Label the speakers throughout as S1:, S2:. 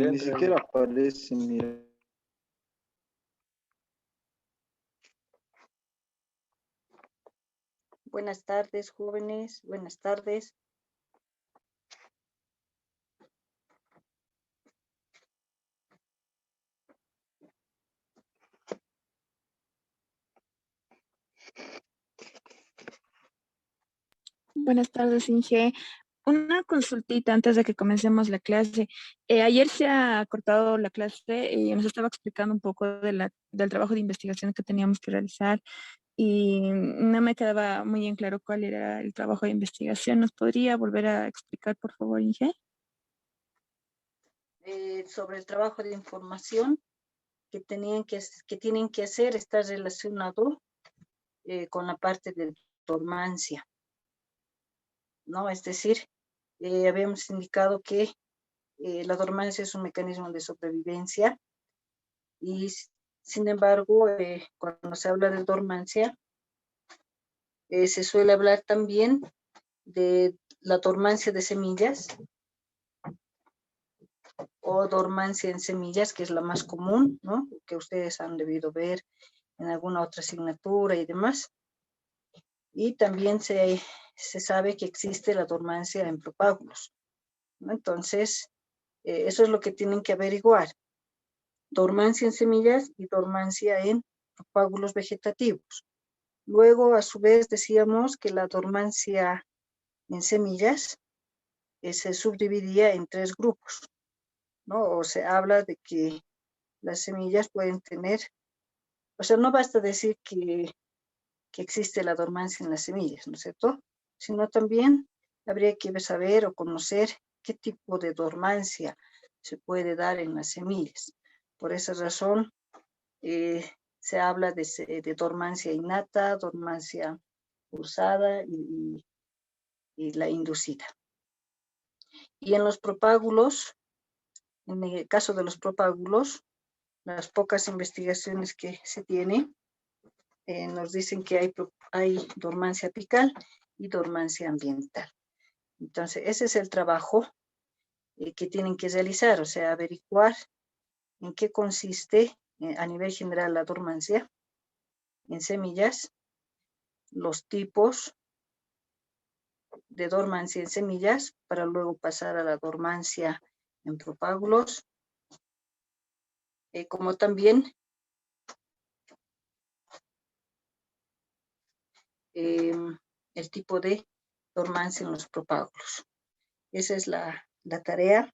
S1: Ni siquiera aparece, mira.
S2: Buenas tardes, jóvenes. Buenas tardes.
S3: Buenas tardes, Inge. Una consultita antes de que comencemos la clase. Ayer se ha cortado la clase y nos estaba explicando un poco del trabajo de investigación que teníamos que realizar y no me quedaba muy en claro cuál era el trabajo de investigación. ¿Nos podría volver a explicar, por favor, Inge?
S2: Sobre el trabajo de información que tienen que hacer está relacionado con la parte de dormancia, ¿no? Es decir, habíamos indicado que la dormancia es un mecanismo de sobrevivencia y, sin embargo, cuando se habla de dormancia, se suele hablar también de la dormancia de semillas o dormancia en semillas, que es la más común, ¿no? Que ustedes han debido ver en alguna otra asignatura y demás. Y también se sabe que existe la dormancia en propágulos, ¿no? Entonces, eso es lo que tienen que averiguar. Dormancia en semillas y dormancia en propágulos vegetativos. Luego, a su vez, decíamos que la dormancia en semillas se subdividía en 3 grupos, ¿no? O se habla de que las semillas pueden tener, o sea, no basta decir que existe la dormancia en las semillas, ¿no es cierto? Sino también habría que saber o conocer qué tipo de dormancia se puede dar en las semillas. Por esa razón, se habla de dormancia innata, dormancia forzada y la inducida. Y en los propágulos, en el caso de los propágulos, las pocas investigaciones que se tienen nos dicen que hay dormancia apical y dormancia ambiental. Entonces, ese es el trabajo que tienen que realizar, o sea, averiguar en qué consiste a nivel general la dormancia en semillas, los tipos de dormancia en semillas, para luego pasar a la dormancia en propágulos, como también el tipo de dormancia en los propágulos. Esa es la tarea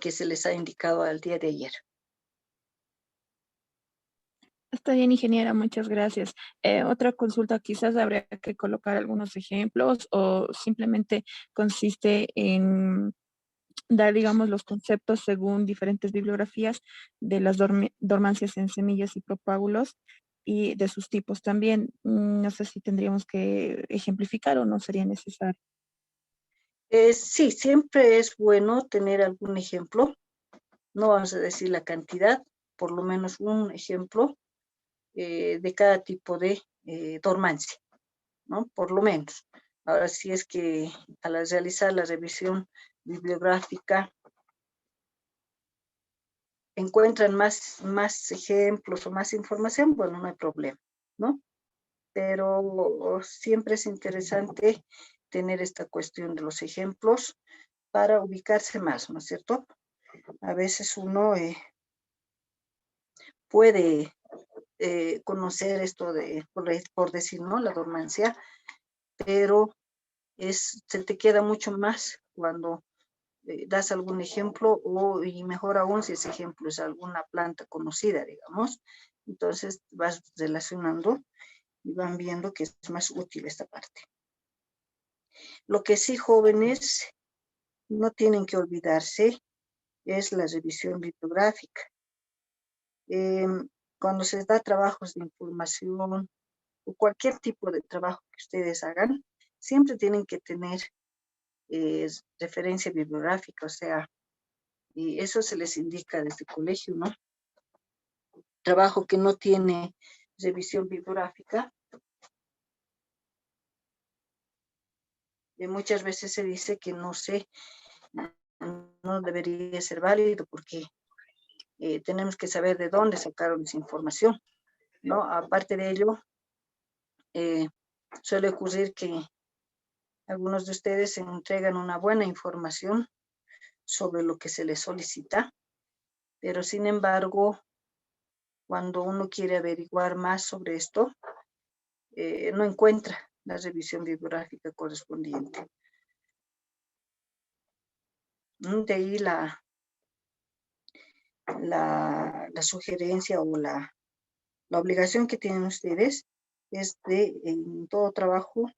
S2: que se les ha indicado al día de ayer.
S3: Está bien, ingeniera, muchas gracias. Otra consulta, quizás habría que colocar algunos ejemplos o simplemente consiste en dar, digamos, los conceptos según diferentes bibliografías de las dormancias en semillas y propágulos y de sus tipos también. No sé si tendríamos que ejemplificar o no sería necesario.
S2: Sí, siempre es bueno tener algún ejemplo. No vamos a decir la cantidad, por lo menos un ejemplo de cada tipo de dormancia, ¿no? Por lo menos. Ahora, si es que al realizar la revisión bibliográfica encuentran más ejemplos o más información, bueno, no hay problema, ¿no? Pero siempre es interesante tener esta cuestión de los ejemplos para ubicarse más, ¿no es cierto? A veces uno puede conocer esto por decir, ¿no? La dormancia, pero se te queda mucho más cuando das algún ejemplo y mejor aún si ese ejemplo es alguna planta conocida, digamos. Entonces vas relacionando y van viendo que es más útil esta parte. Lo que sí, jóvenes, no tienen que olvidarse es la revisión bibliográfica. Cuando se da trabajos de información o cualquier tipo de trabajo que ustedes hagan, siempre tienen que tener referencia bibliográfica, o sea, y eso se les indica desde el colegio, ¿no? Trabajo que no tiene revisión bibliográfica, muchas veces se dice que no se no debería ser válido porque tenemos que saber de dónde sacaron esa información, ¿no? Aparte de ello, suele ocurrir que algunos de ustedes entregan una buena información sobre lo que se les solicita, pero sin embargo, cuando uno quiere averiguar más sobre esto, no encuentra la revisión bibliográfica correspondiente. De ahí la sugerencia o la obligación que tienen ustedes es de, en todo trabajo,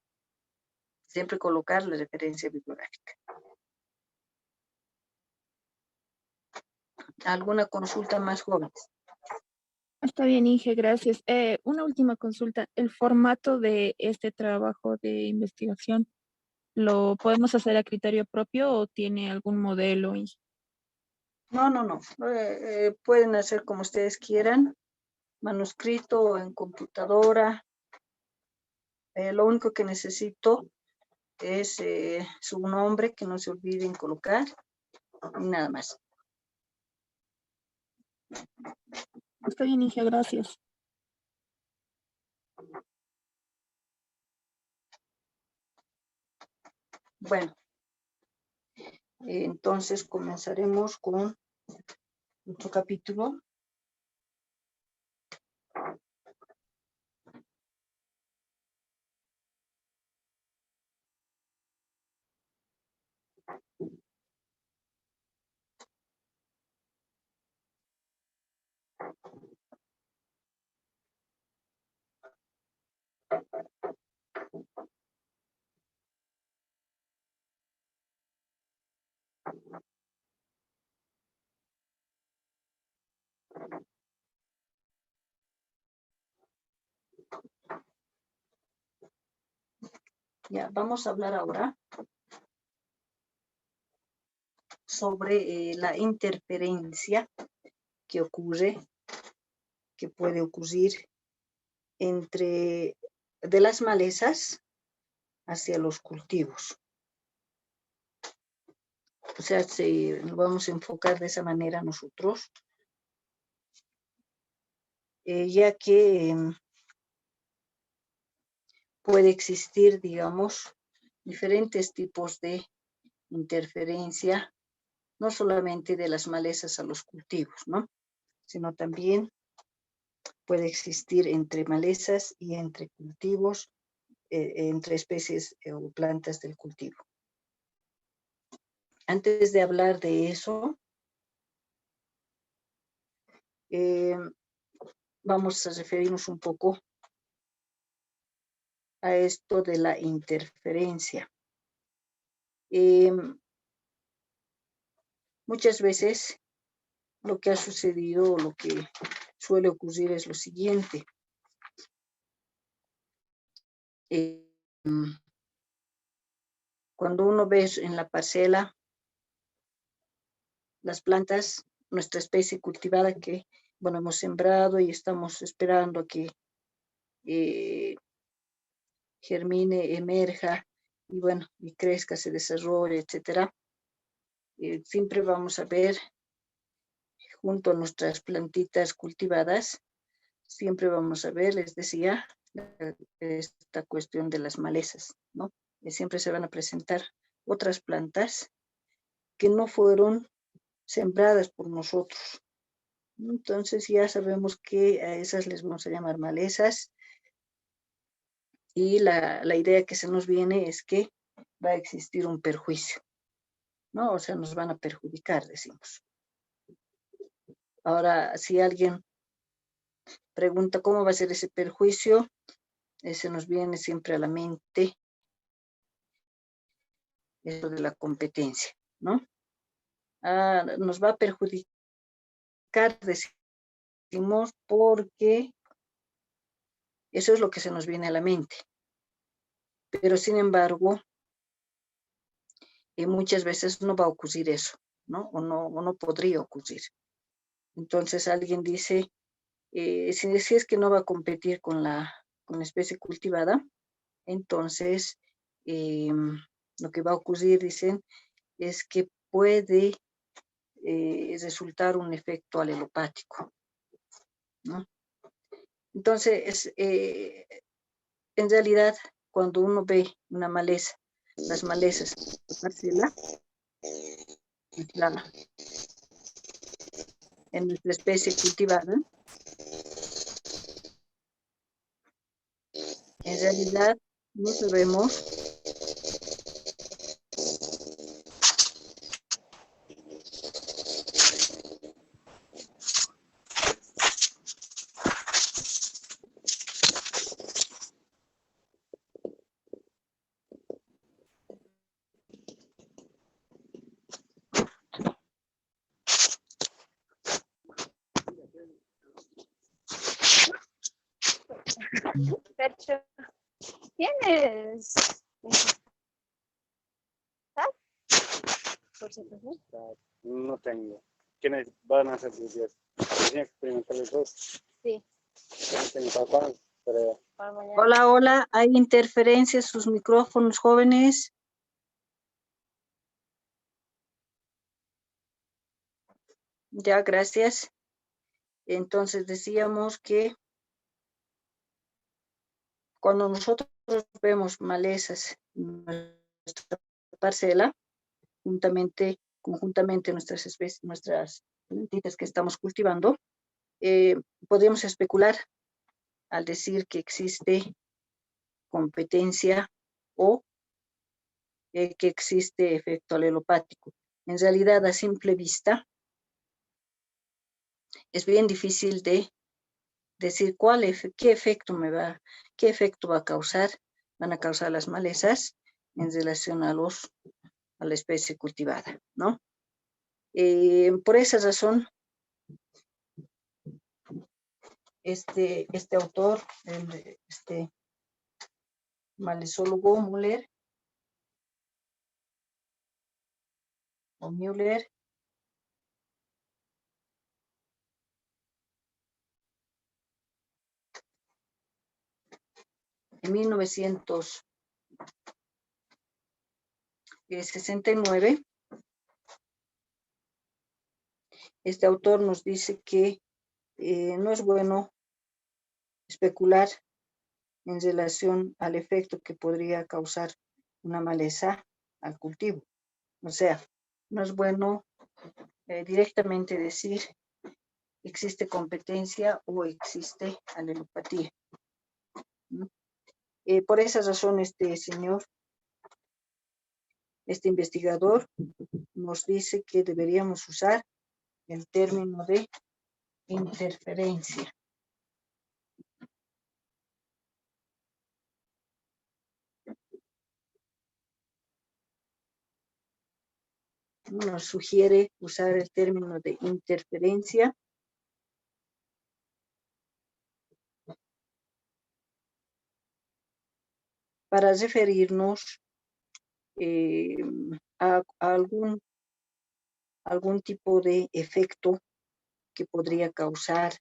S2: siempre colocar la referencia bibliográfica. ¿Alguna consulta más, jóvenes?
S3: Está bien, Inge, gracias. Una última consulta. ¿El formato de este trabajo de investigación lo podemos hacer a criterio propio o tiene algún modelo, Inge?
S2: No. Pueden hacer como ustedes quieran, manuscrito o en computadora. Lo único que necesito es su nombre, que no se olviden colocar, y nada más.
S3: Está bien, Inge, gracias.
S2: Bueno, entonces comenzaremos con otro capítulo. Ya, vamos a hablar ahora sobre la interferencia que ocurre, que puede ocurrir de las malezas hacia los cultivos. O sea, nos vamos a enfocar de esa manera nosotros, ya que puede existir, digamos, diferentes tipos de interferencia, no solamente de las malezas a los cultivos, ¿no? Sino también puede existir entre malezas y entre cultivos, entre especies o plantas del cultivo. Antes de hablar de eso, vamos a referirnos un poco a esto de la interferencia. Muchas veces lo que ha sucedido o lo que suele ocurrir es lo siguiente. Cuando uno ve en la parcela las plantas, nuestra especie cultivada que, bueno, hemos sembrado y estamos esperando a que germine, emerja y bueno, y crezca, se desarrolle, etcétera. Siempre vamos a ver junto a nuestras plantitas cultivadas, siempre vamos a ver, les decía, esta cuestión de las malezas, ¿no? Siempre se van a presentar otras plantas que no fueron sembradas por nosotros. Entonces ya sabemos que a esas les vamos a llamar malezas y la idea que se nos viene es que va a existir un perjuicio, ¿no? O sea, nos van a perjudicar, decimos. Ahora, si alguien pregunta cómo va a ser ese perjuicio, se nos viene siempre a la mente eso de la competencia, ¿no? Nos va a perjudicar, decimos, porque eso es lo que se nos viene a la mente. Pero sin embargo, muchas veces no va a ocurrir eso, ¿no? O no podría ocurrir. Entonces alguien dice, si es que no va a competir con la especie cultivada, entonces lo que va a ocurrir, dicen, es que puede resultar un efecto alelopático, ¿no? Entonces, en realidad, cuando uno ve una maleza, las malezas, parcela, en nuestra especie cultivada, en realidad no sabemos
S4: Percho, ¿tienes? Por si acaso.
S5: No tengo. ¿Quiénes van a hacer sus días? ¿Tienen que experimentar los dos?
S4: Sí,
S5: Mi papá, pero
S4: para mañana.
S2: Hola, hola, hay interferencias, sus micrófonos, jóvenes. Ya, gracias. Entonces decíamos que cuando nosotros vemos malezas en nuestra parcela, conjuntamente nuestras especies, nuestras plantitas que estamos cultivando, podríamos especular al decir que existe competencia o que existe efecto alelopático. En realidad, a simple vista, es bien difícil de decir qué efecto va a causar, van a causar las malezas en relación a la especie cultivada, ¿no? Por esa razón, este autor, este malezólogo Müller, en 1969, este autor nos dice que no es bueno especular en relación al efecto que podría causar una maleza al cultivo. O sea, no es bueno directamente decir existe competencia o existe alelopatía, ¿no? Por esa razón, este investigador nos dice que deberíamos usar el término de interferencia. Nos sugiere usar el término de interferencia para referirnos a algún tipo de efecto que podría causar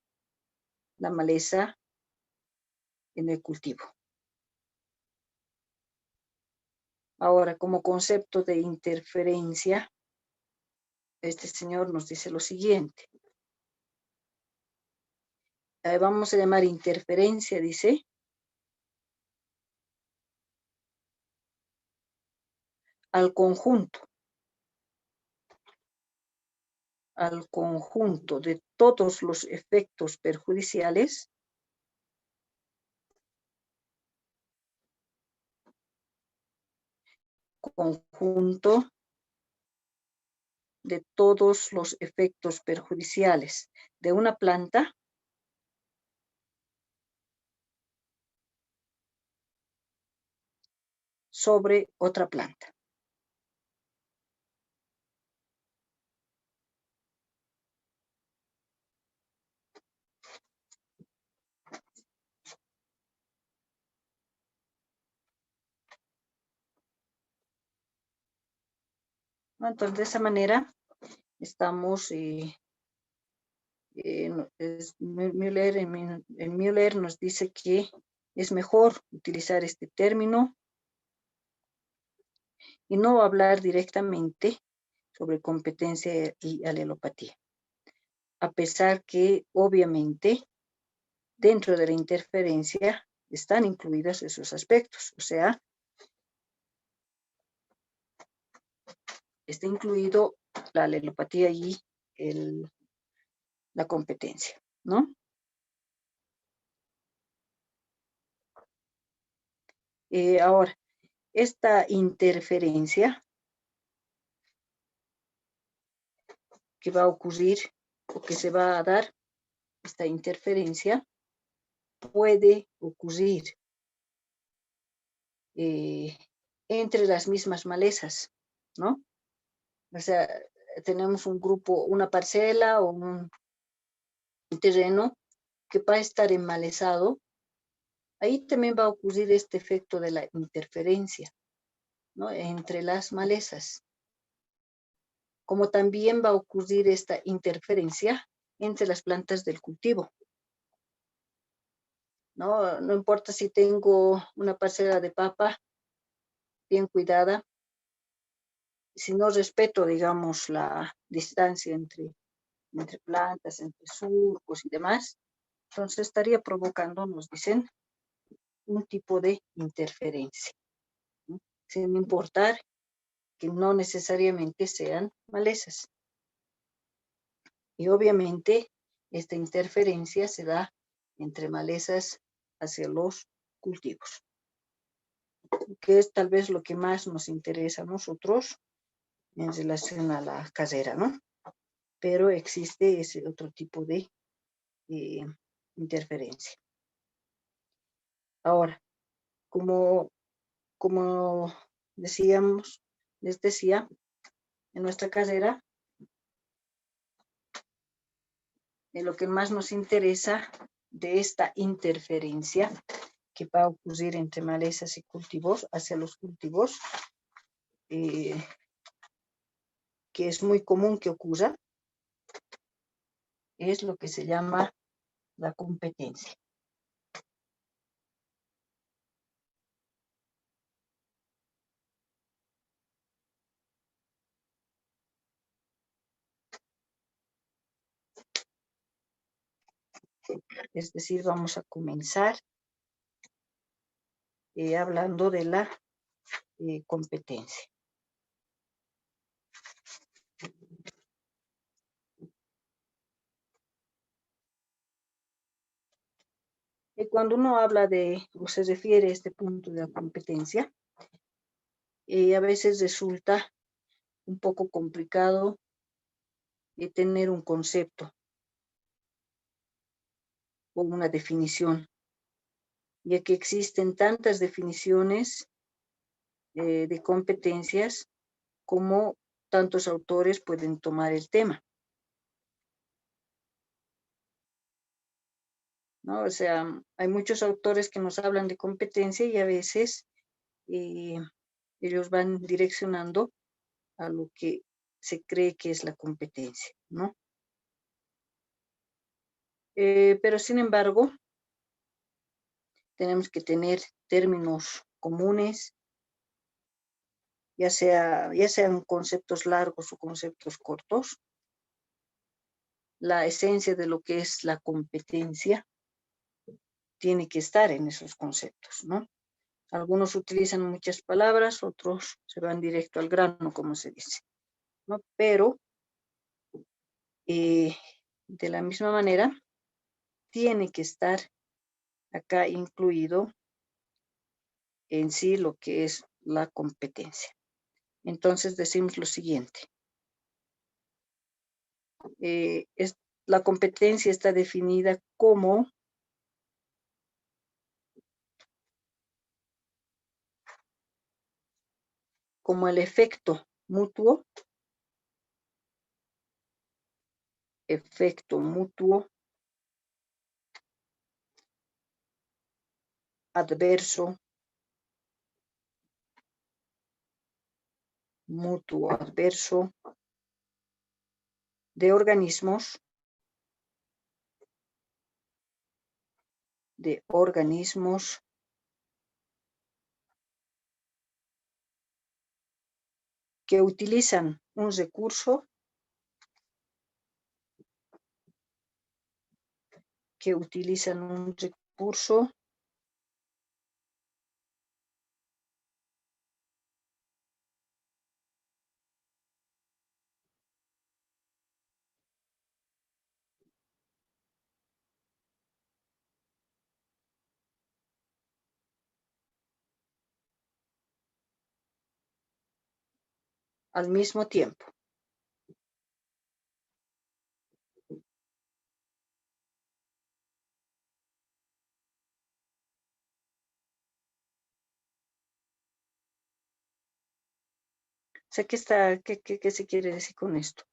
S2: la maleza en el cultivo. Ahora, como concepto de interferencia, este señor nos dice lo siguiente. Vamos a llamar interferencia, dice, al conjunto de todos los efectos perjudiciales de una planta sobre otra planta. ¿No? Entonces, de esa manera, estamos, Müller nos dice que es mejor utilizar este término y no hablar directamente sobre competencia y alelopatía. A pesar que, obviamente, dentro de la interferencia están incluidos esos aspectos. O sea, está incluido la alelopatía y la competencia, ¿no? Ahora, esta interferencia que va a ocurrir o que se va a dar, esta interferencia puede ocurrir entre las mismas malezas, ¿no? O sea, tenemos un grupo, una parcela o un terreno que va a estar enmalezado. Ahí también va a ocurrir este efecto de la interferencia, ¿no? Entre las malezas. Como también va a ocurrir esta interferencia entre las plantas del cultivo. No importa si tengo una parcela de papa bien cuidada, si no respeto, digamos, la distancia entre plantas, entre surcos y demás, entonces estaría provocando, nos dicen, un tipo de interferencia, ¿no? Sin importar que no necesariamente sean malezas. Y obviamente esta interferencia se da entre malezas hacia los cultivos, que es tal vez lo que más nos interesa a nosotros en relación a la carrera, ¿no? Pero existe ese otro tipo de interferencia. Ahora, como decíamos, les decía, en nuestra carrera, lo que más nos interesa de esta interferencia que va a ocurrir entre malezas y cultivos, hacia los cultivos, que es muy común que ocurra, es lo que se llama la competencia. Es decir, vamos a comenzar hablando de la competencia. Cuando uno habla de, o se refiere a este punto de la competencia, a veces resulta un poco complicado tener un concepto o una definición, ya que existen tantas definiciones de competencias como tantos autores pueden tomar el tema, ¿no? O sea, hay muchos autores que nos hablan de competencia y a veces ellos van direccionando a lo que se cree que es la competencia, ¿no? Pero sin embargo, tenemos que tener términos comunes, ya sean conceptos largos o conceptos cortos. La esencia de lo que es la competencia tiene que estar en esos conceptos, ¿no? Algunos utilizan muchas palabras, otros se van directo al grano, como se dice, ¿no? Pero de la misma manera, tiene que estar acá incluido en sí lo que es la competencia. Entonces decimos lo siguiente. La competencia está definida como el efecto mutuo adverso, de organismos que utilizan un recurso que utilizan un recurso al mismo tiempo. O sea, ¿qué se quiere decir con esto?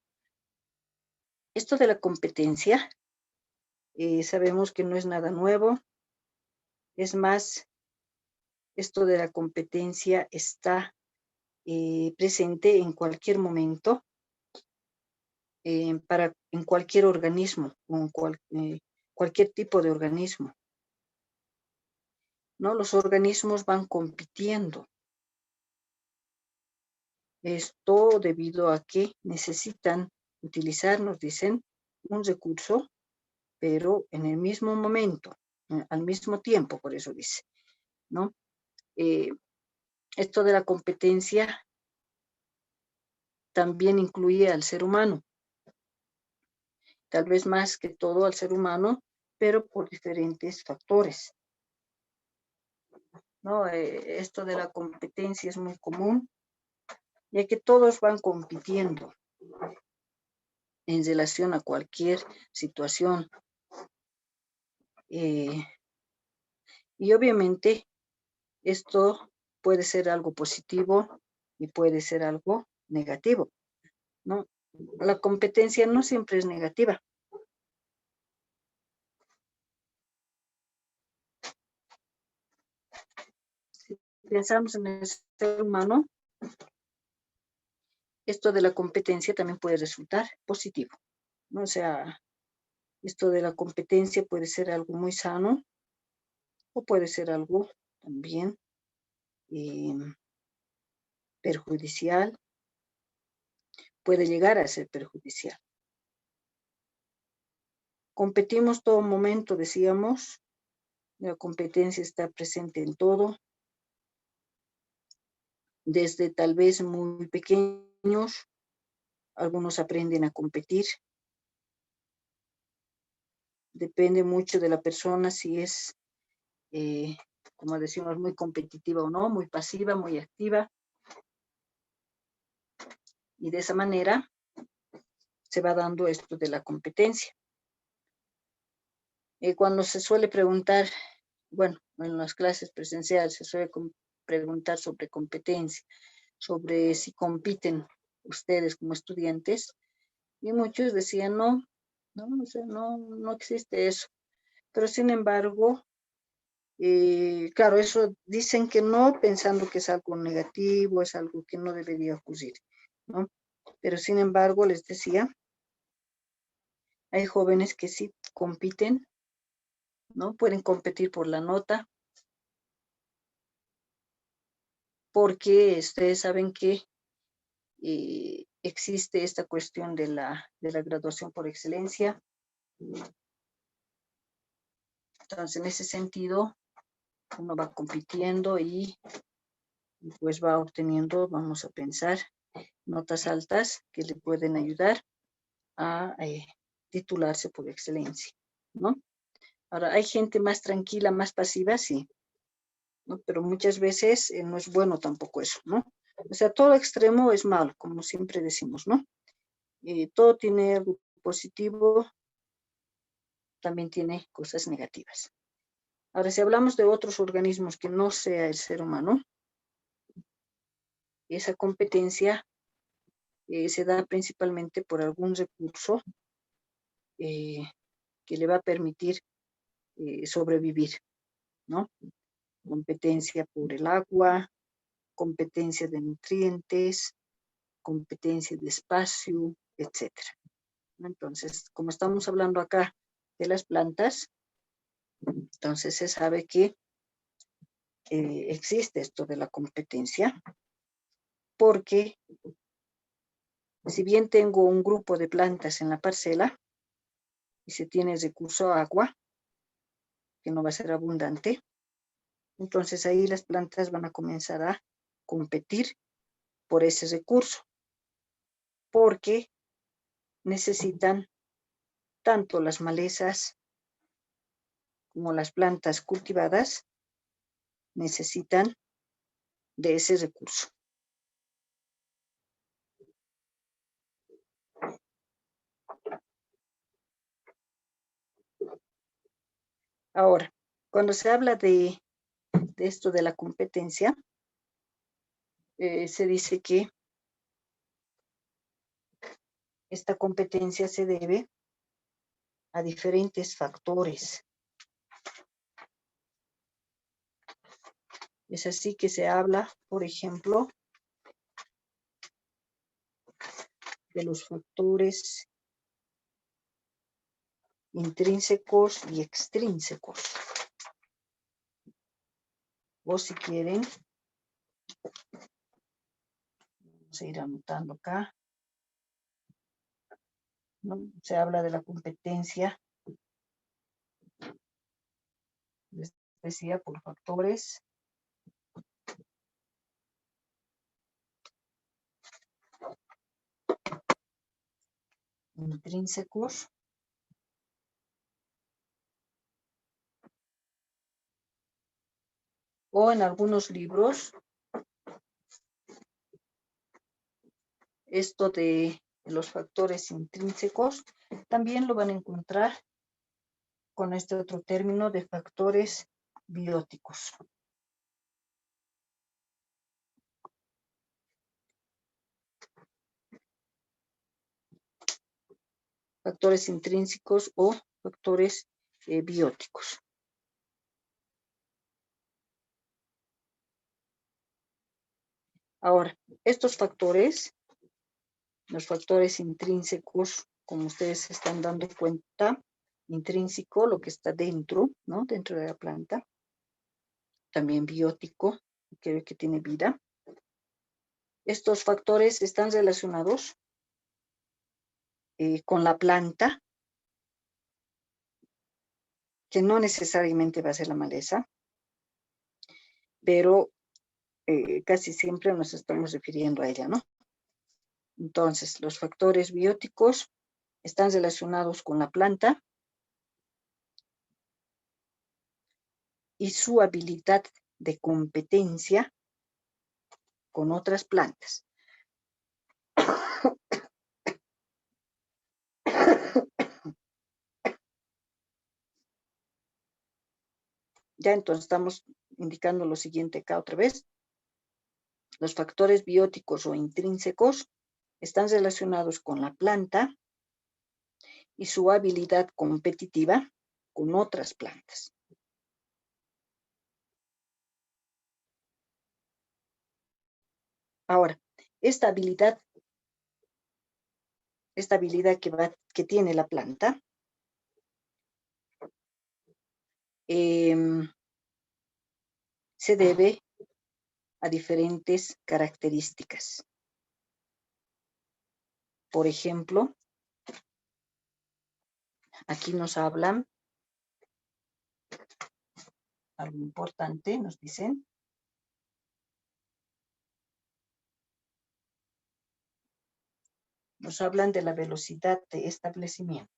S2: Esto de la competencia, sabemos que no es nada nuevo. Es más, esto de la competencia está presente en cualquier momento, en cualquier organismo, o en cualquier tipo de organismo, ¿no? Los organismos van compitiendo. Esto debido a que necesitan utilizar, nos dicen, un recurso, pero en el mismo momento, al mismo tiempo, por eso dice, ¿no? Esto de la competencia también incluye al ser humano, tal vez más que todo al ser humano, pero por diferentes factores, ¿no? Esto de la competencia es muy común, ya que todos van compitiendo en relación a cualquier situación. Y obviamente esto puede ser algo positivo y puede ser algo negativo, ¿no? La competencia no siempre es negativa. Si pensamos en el ser humano, esto de la competencia también puede resultar positivo, ¿no? O sea, esto de la competencia puede ser algo muy sano o puede ser algo también perjudicial, puede llegar a ser perjudicial. Competimos todo momento, decíamos, la competencia está presente en todo, desde tal vez muy pequeños, algunos aprenden a competir. Depende mucho de la persona si es, como decimos, muy competitiva o no, muy pasiva, muy activa. Y de esa manera se va dando esto de la competencia. Cuando se suele preguntar, bueno, en las clases presenciales se suele preguntar sobre competencia, sobre si compiten ustedes como estudiantes, y muchos decían no, o sea, no existe eso. Pero sin embargo, claro, eso dicen que no, pensando que es algo negativo, es algo que no debería ocurrir, ¿no? Pero sin embargo, les decía, hay jóvenes que sí compiten, ¿no? Pueden competir por la nota, porque ustedes saben que existe esta cuestión de la graduación por excelencia. Entonces, en ese sentido, uno va compitiendo y pues va obteniendo, vamos a pensar, notas altas que le pueden ayudar a titularse por excelencia, ¿no? Ahora, hay gente más tranquila, más pasiva, sí, ¿no? Pero muchas veces no es bueno tampoco eso, ¿no? O sea, todo extremo es malo, como siempre decimos, ¿no? Todo tiene algo positivo, también tiene cosas negativas. Ahora, si hablamos de otros organismos que no sea el ser humano, esa competencia se da principalmente por algún recurso que le va a permitir sobrevivir, ¿no? Competencia por el agua, competencia de nutrientes, competencia de espacio, etcétera. Entonces, como estamos hablando acá de las plantas, entonces se sabe que existe esto de la competencia, porque Si bien tengo un grupo de plantas en la parcela y se tiene recurso agua, que no va a ser abundante, entonces ahí las plantas van a comenzar a competir por ese recurso, porque necesitan tanto las malezas como las plantas cultivadas, necesitan de ese recurso. Ahora, cuando se habla de esto de la competencia, se dice que esta competencia se debe a diferentes factores. Es así que se habla, por ejemplo, de los factores intrínsecos y extrínsecos. O si quieren, vamos a ir anotando acá, ¿no? Se habla de la competencia, les decía, por factores intrínsecos o en algunos libros esto de los factores intrínsecos también lo van a encontrar con este otro término de factores bióticos. Factores intrínsecos o factores bióticos. Ahora, estos factores, los factores intrínsecos, como ustedes se están dando cuenta, intrínseco, lo que está dentro, ¿no? Dentro de la planta. También biótico, que tiene vida. Estos factores están relacionados con la planta, que no necesariamente va a ser la maleza, pero casi siempre nos estamos refiriendo a ella, ¿no? Entonces, los factores bióticos están relacionados con la planta y su habilidad de competencia con otras plantas. Ya entonces estamos indicando lo siguiente acá otra vez. Los factores bióticos o intrínsecos están relacionados con la planta y su habilidad competitiva con otras plantas. Ahora, esta habilidad que tiene la planta se debe a diferentes características. Por ejemplo, aquí nos hablan algo importante, nos dicen nos hablan de la velocidad de establecimiento.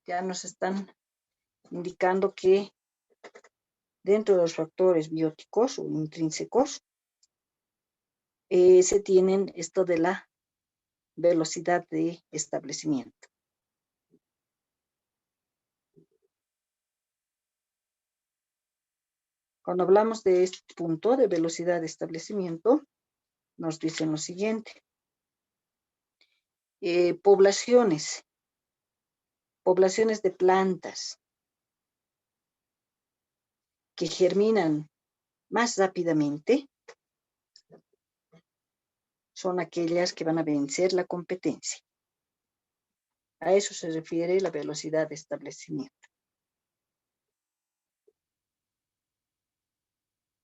S2: Ya nos están indicando que dentro de los factores bióticos o intrínsecos se tienen esto de la velocidad de establecimiento. Cuando hablamos de este punto de velocidad de establecimiento, nos dicen lo siguiente. Poblaciones de plantas que germinan más rápidamente son aquellas que van a vencer la competencia. A eso se refiere la velocidad de establecimiento.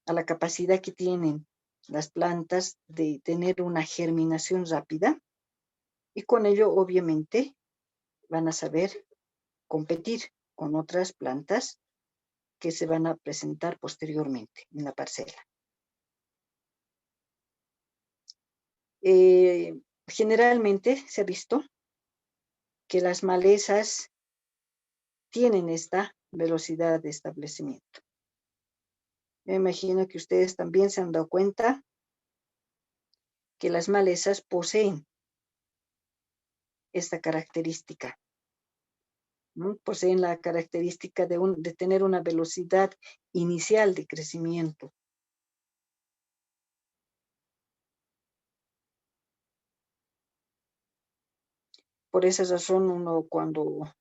S2: A la capacidad que tienen las plantas de tener una germinación rápida y con ello obviamente van a saber competir con otras plantas que se van a presentar posteriormente en la parcela. Generalmente se ha visto que las malezas tienen esta velocidad de establecimiento. Me imagino que ustedes también se han dado cuenta que las malezas poseen esta característica, ¿no? Poseen la característica de tener una velocidad inicial de crecimiento. Por esa razón uno cuando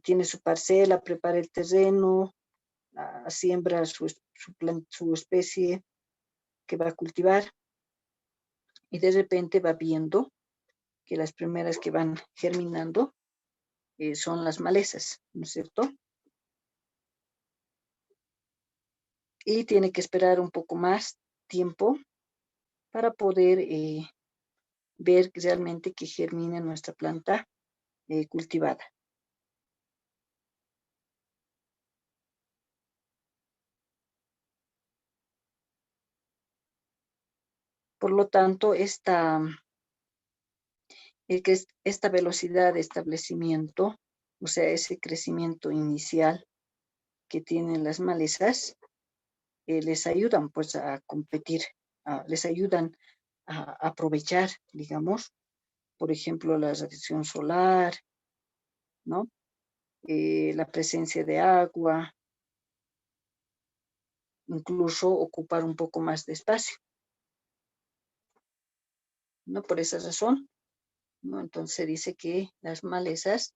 S2: tiene su parcela, prepara el terreno, siembra su especie que va a cultivar y de repente va viendo que las primeras que van germinando son las malezas, ¿no es cierto? Y tiene que esperar un poco más tiempo para poder ver realmente que germine nuestra planta cultivada. Por lo tanto, esta velocidad de establecimiento, o sea, ese crecimiento inicial que tienen las malezas, les ayudan pues a competir, les ayudan a aprovechar, digamos, por ejemplo, la radiación solar, ¿no? La presencia de agua, incluso ocupar un poco más de espacio, ¿no? Por esa razón, ¿no? Entonces se dice que las malezas,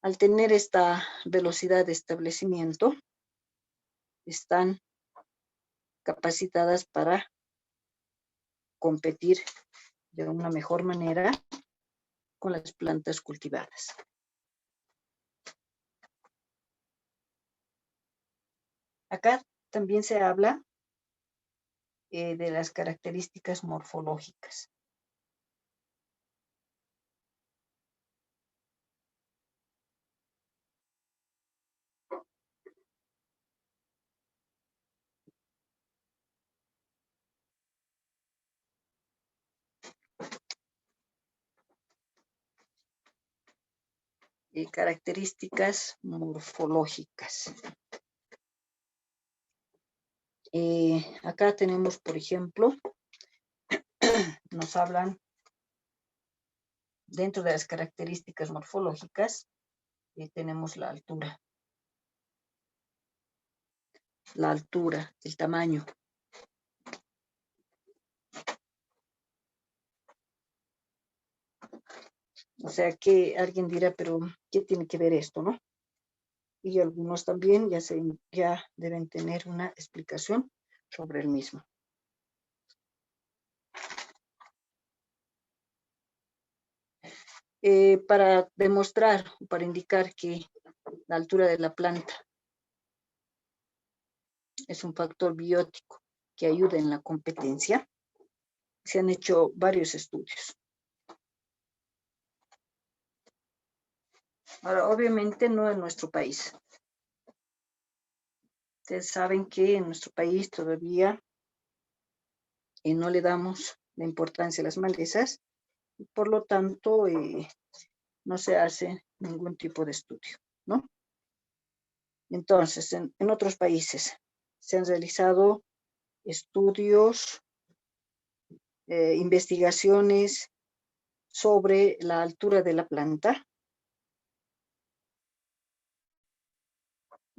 S2: al tener esta velocidad de establecimiento, están capacitadas para competir de una mejor manera con las plantas cultivadas. Acá también se habla de las características morfológicas. Características morfológicas. Acá tenemos, por ejemplo, nos hablan dentro de las características morfológicas, tenemos la altura, el tamaño. O sea que alguien dirá, pero ¿qué tiene que ver esto, no? Y algunos también ya deben tener una explicación sobre el mismo. Para demostrar, para indicar que la altura de la planta es un factor biótico que ayuda en la competencia, se han hecho varios estudios. Ahora, obviamente no en nuestro país. Ustedes saben que en nuestro país todavía no le damos la importancia a las malezas y por lo tanto no se hace ningún tipo de estudio, ¿no? Entonces, en otros países se han realizado estudios, investigaciones sobre la altura de la planta,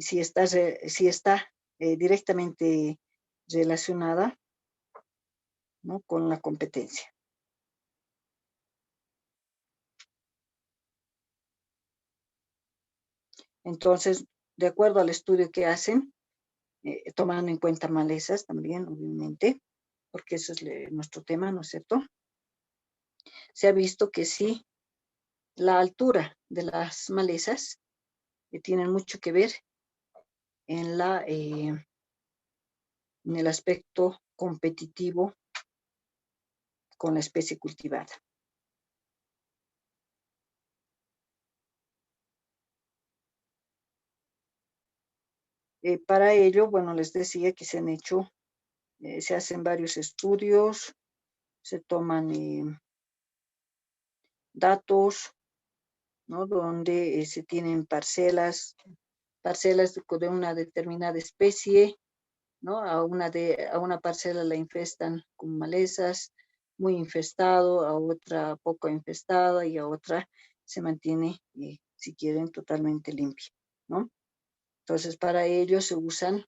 S2: si está directamente relacionada, ¿no?, con la competencia. Entonces, de acuerdo al estudio que hacen, tomando en cuenta malezas también, obviamente, porque eso es nuestro tema, ¿no es cierto? Se ha visto que sí, la altura de las malezas tienen mucho que ver en en el aspecto competitivo con la especie cultivada. Para ello, bueno, les decía que se han hecho, se hacen varios estudios, se toman datos, ¿no? Donde se tienen parcelas de una determinada especie, ¿no? A una parcela la infestan con malezas, muy infestado, a otra poco infestada y a otra se mantiene, si quieren, totalmente limpia, ¿no? Entonces, para ello se usan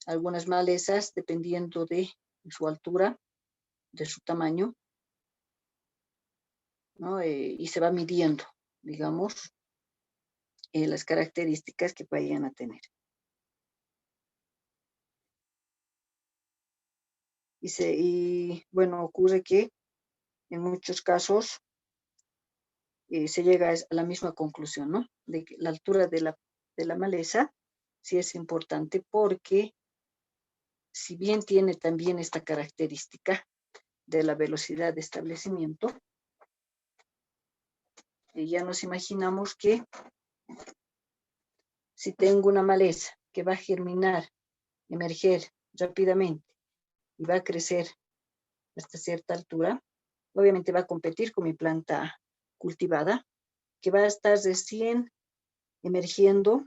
S2: algunas malezas dependiendo de su altura, de su tamaño, ¿no? Y se va midiendo, digamos, las características que vayan a tener. Y bueno, ocurre que en muchos casos se llega a la misma conclusión, ¿no? De que la altura de la maleza sí es importante porque si bien tiene también esta característica de la velocidad de establecimiento, ya nos imaginamos que si tengo una maleza que va a germinar, emerger rápidamente y va a crecer hasta cierta altura, obviamente va a competir con mi planta cultivada, que va a estar recién emergiendo,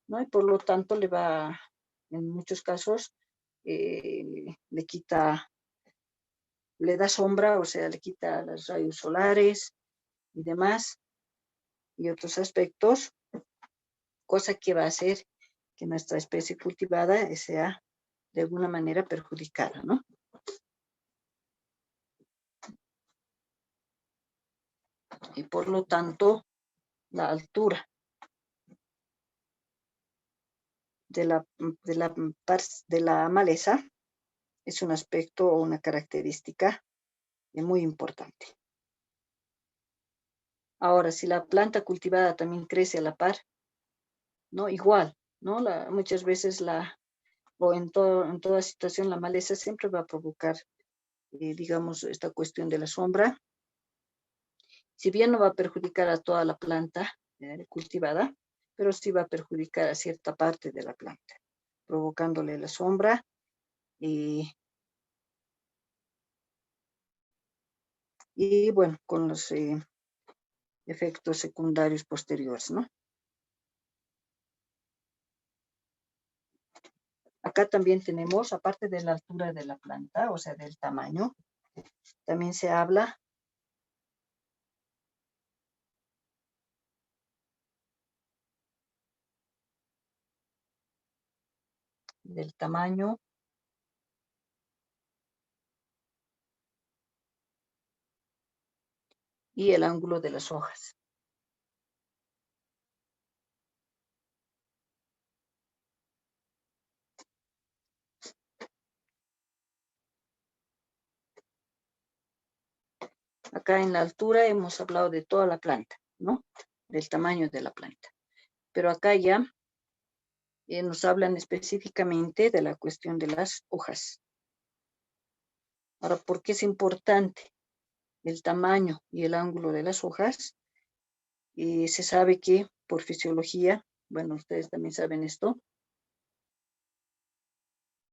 S2: ¿no? Y por lo tanto le va, en muchos casos, le da sombra, o sea, le quita los rayos solares y demás, y otros aspectos, cosa que va a hacer que nuestra especie cultivada sea de alguna manera perjudicada, ¿no? Y por lo tanto, la altura de la maleza es un aspecto o una característica muy importante. Ahora, si la planta cultivada también crece a la par, ¿no? Igual, ¿no? Muchas veces en toda situación la maleza siempre va a provocar, digamos, esta cuestión de la sombra. Si bien no va a perjudicar a toda la planta cultivada, pero sí va a perjudicar a cierta parte de la planta, provocándole la sombra y bueno, con los efectos secundarios posteriores, ¿no? Acá también tenemos, aparte de la altura de la planta, o sea, del tamaño, también se habla del tamaño y el ángulo de las hojas. Acá en la altura hemos hablado de toda la planta, ¿no? Del tamaño de la planta. Pero acá ya nos hablan específicamente de la cuestión de las hojas. Ahora, ¿por qué es importante el tamaño y el ángulo de las hojas? Se sabe que por fisiología, bueno, ustedes también saben esto,